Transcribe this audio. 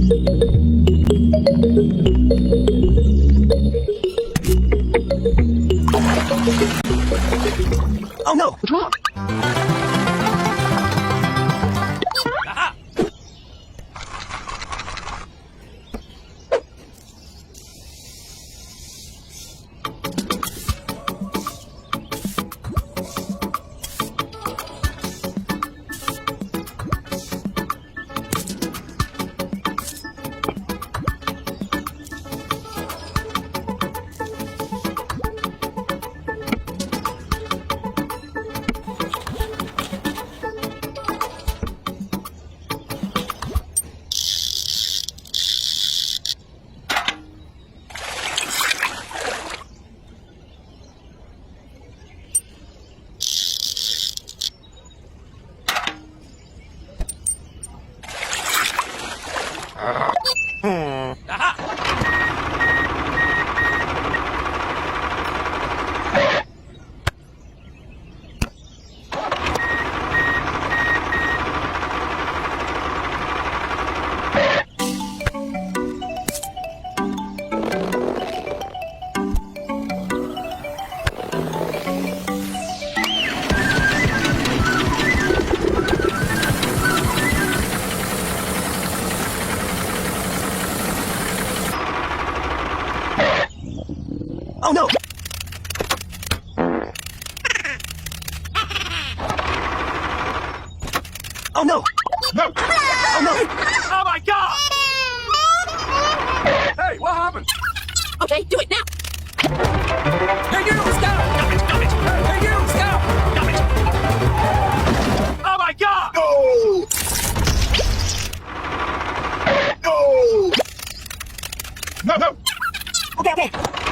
Oh no! What's wrong? Aha! Oh no! Oh no! No! Oh no! Oh my God! Hey, what happened? Okay, do it now. Hey, you, stop! Stop it, stop it! Hey, you, stop! Stop it! Oh my God! No! No! No, no! Okay.